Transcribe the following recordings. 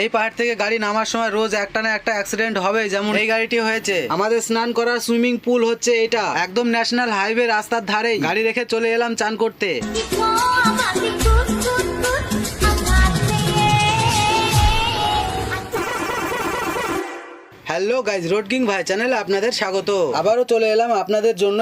এই পাহাড় থেকে গাড়ি নামার সময় রোজ একটা না একটা অ্যাক্সিডেন্ট হবে, যেমন এই গাড়িটি হয়েছে। আমাদের স্নান করার সুইমিং পুল হচ্ছে এটা, একদম ন্যাশনাল হাইওয়ে রাস্তার ধারে। গাড়ি রেখে চলে এলাম চান করতে। হ্যালো গাইজ, রোড কিং ভাই চ্যানেলে আপনাদের স্বাগত। আবারও চলে এলাম আপনাদের জন্য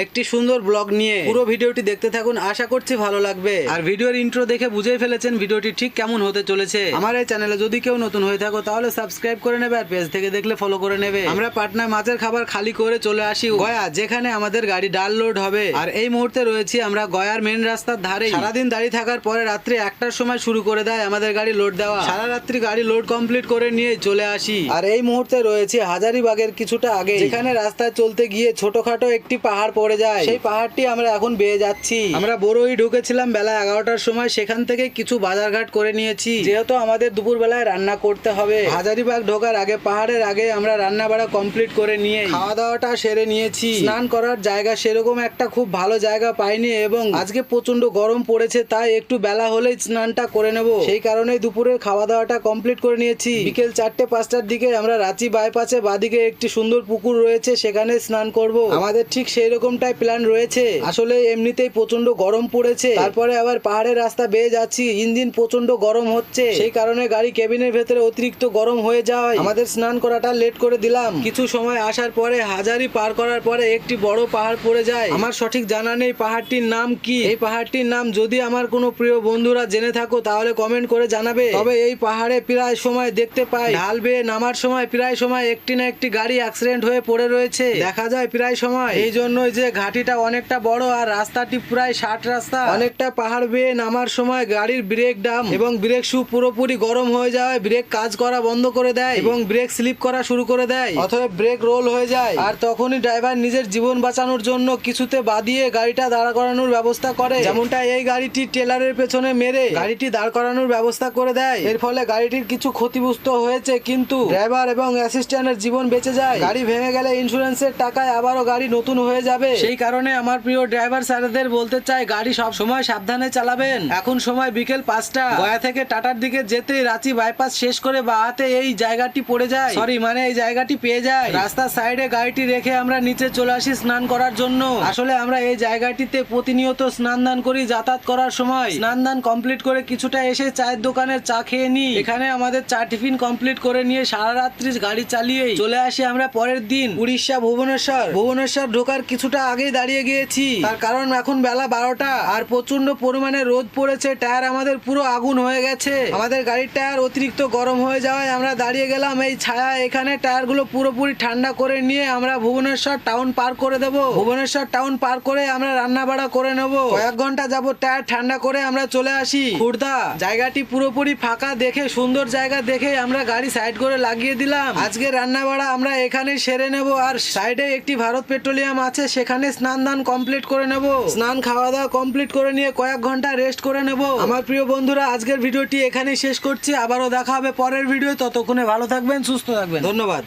একটি সুন্দর ব্লগ নিয়ে। পুরো ভিডিওটি দেখতে থাকুন, আশা করছি ভালো লাগবে। আর ভিডিওর ইন্ট্রো দেখে বুঝেই ফেলেছেন ভিডিওটি ঠিক কেমন হতে চলেছে। আমার এই চ্যানেলে যদি কেউ নতুন হয়ে থাকো তাহলে সাবস্ক্রাইব করে নেবে, আর পেজ থেকে দেখলে ফলো করে নেবে। আমরা পাটনায় মাছের খাবার খালি করে চলে আসি গয়া, যেখানে আমাদের গাড়ি ডাল লোড হবে। আর এই মুহূর্তে রয়েছি আমরা গয়ার মেন রাস্তার ধারে। সারাদিন দাঁড়িয়ে থাকার পরে রাত্রি 1টার সময় শুরু করে দেয় আমাদের গাড়ি লোড দেওয়া। সারা রাত্রি গাড়ি লোড কমপ্লিট করে নিয়ে চলে আসি। আর এই মুহূর্তে রয়েছে হাজারিবাগের কিছুটা আগে, যেখানে রাস্তায় চলতে গিয়ে ছোটখাটো একটি পাহাড় পড়ে যায়। সেই পাহাড়টি আমরা এখন বেয়ে যাচ্ছি। আমরা বড়ই ঢুকেছিলাম বেলা 11টার সময়, সেখান থেকে কিছু বাজারঘাট করে নিয়েছি, যেহেতু আমাদের দুপুর বেলায় রান্না করতে হবে। হাজারিবাগ ঢোকার আগে, পাহাড়ের আগে আমরা রান্না বাড়া কমপ্লিট করে নিয়ে খাওয়া দাওয়াটা সেরে নিয়েছি। স্নান করার জায়গা সেরকম একটা খুব ভালো জায়গা পাইনি, এবং আজকে প্রচন্ড গরম পড়েছে, তাই একটু বেলা হলেই স্নানটা করে নেব। সেই কারণেই দুপুরের খাওয়া দাওয়াটা কমপ্লিট করে নিয়েছি। বিকেল 4-5টার দিকে আমরা রাঁচি বাইপাসে বাদিকে একটি সুন্দর পুকুর রয়েছে, সেখানে স্নান করব। আমাদের ঠিক সেই রকমটাই প্ল্যান রয়েছে। আসলে এমনিতেই প্রচন্ড গরম পড়েছে, তারপরে আবার পাহাড়ের রাস্তা বেয়ে যাচ্ছি, ইঞ্জিন প্রচন্ড গরম হচ্ছে, সেই কারণে গাড়ি কেবিনের ভেতরে অতিরিক্ত গরম হয়ে যায়। আমাদের স্নান করাটা লেট করে দিলাম। কিছু সময় আসার পরে হাজারি পার করার পরে একটি বড় পাহাড় পড়ে যায়। আমার সঠিক জানা নেই পাহাড়টির নাম কি। এই পাহাড়টির নাম যদি আমার কোনো প্রিয় বন্ধুরা জেনে থাকো তাহলে কমেন্ট করে জানাবে। তবে এই পাহাড়ে প্রায় সময় দেখতে পাই ঢাল বেয়ে নামার সময় প্রায় সময় একটি না একটি গাড়ি অ্যাক্সিডেন্ট হয়ে পড়ে রয়েছে, দেখা যায় প্রায় সময়। এই জন্যই যে ঘাটিটা অনেকটা বড়, আর রাস্তাটি প্রায় 60 রাস্তা। অনেকটা পাহাড় বেয়ে নামার সময় গাড়ির ব্রেক ডাম এবং ব্রেক শু পুরোপুরি গরম হয়ে যায়, ব্রেক কাজ করা বন্ধ করে দেয় এবং ব্রেক স্লিপ করা শুরু করে দেয়, অথবা ব্রেক রোল হয়ে যায়। আর তখনই ড্রাইভার নিজের জীবন বাঁচানোর জন্য কিছুতে বাদিয়ে গাড়িটা দাঁড় করানোর ব্যবস্থা করে, যেমনটা এই গাড়িটি টেলারের পেছনে মেরে গাড়িটি দাঁড় করানোর ব্যবস্থা করে দেয়। এর ফলে গাড়িটির কিছু ক্ষতিগ্রস্ত হয়েছে, কিন্তু ড্রাইভার এবং অ্যাসিস্ট্যান্টের জীবন বেঁচে যায়। গাড়ি ভেঙে গেলে ইন্স্যুরেন্সের টাকায় আবারও গাড়ি নতুন হয়ে যাবে। সেই কারণে আমার প্রিয় ড্রাইভার স্যারদের বলতে চাই, গাড়ি সব সময় সাবধানে চালাবেন। এখন সময় বিকেল 5টা। গয়া থেকে টাটার দিকে যেতেই রাঁচি বাইপাস শেষ করে বাহাতে এই জায়গাটি পড়ে যায়, এই জায়গাটি পেয়ে যায়। রাস্তার সাইডে গাড়িটি রেখে আমরা নিচে চলে আসি স্নান করার জন্য। আসলে আমরা এই জায়গাটিতে প্রতিনিয়ত স্নান দান করি যাতায়াত করার সময়। স্নান দান কমপ্লিট করে কিছুটা এসে চায়ের দোকানের চা খেয়ে নিই। এখানে আমাদের চা টিফিন কমপ্লিট করে নিয়ে সারা রাত্রি গাড়ি চালিয়ে চলে আসি আমরা পরের দিন উড়িষ্যা ভুবনেশ্বর ঢোকার কিছুটা আগেই দাঁড়িয়ে গিয়েছি, তার কারণ এখন বেলা 12টা আর প্রচন্ড পরিমাণে রোদ পড়েছে। টায়ার আমাদের পুরো আগুন হয়ে গেছে। আমাদের গাড়ির টায়ার অতিরিক্ত গরম হয়ে যাওয়ায় আমরা দাঁড়িয়ে গেলাম এই ছায়া। এখানে টায়ার গুলো পুরোপুরি ঠান্ডা করে নিয়ে আমরা ভুবনেশ্বর টাউন পার করে দেব। ভুবনেশ্বর টাউন পার করে আমরা রান্না বাড়া করে নেব। কয়েক ঘন্টা যাবত টায়ার ঠান্ডা করে আমরা চলে আসি খুর্দা। জায়গাটি পুরোপুরি ফাঁকা দেখে, সুন্দর জায়গা দেখে আমরা গাড়ি সাইড করে লাগিয়ে দিলাম। আজকে রান্না বাড়া আমরা এখানে সেরে নেব, আর সাইডে একটি ভারত পেট্রোলিয়াম আছে, সেখানে স্নান দান কমপ্লিট করে নেব। স্নান খাওয়া দাওয়া কমপ্লিট করে নিয়ে কয়েক ঘন্টা রেস্ট করে নেব। আমার প্রিয় বন্ধুরা, আজকের ভিডিওটি এখানেই শেষ করছি। আবারও দেখা হবে পরের ভিডিও। ততক্ষণে ভালো থাকবেন, সুস্থ থাকবেন। ধন্যবাদ।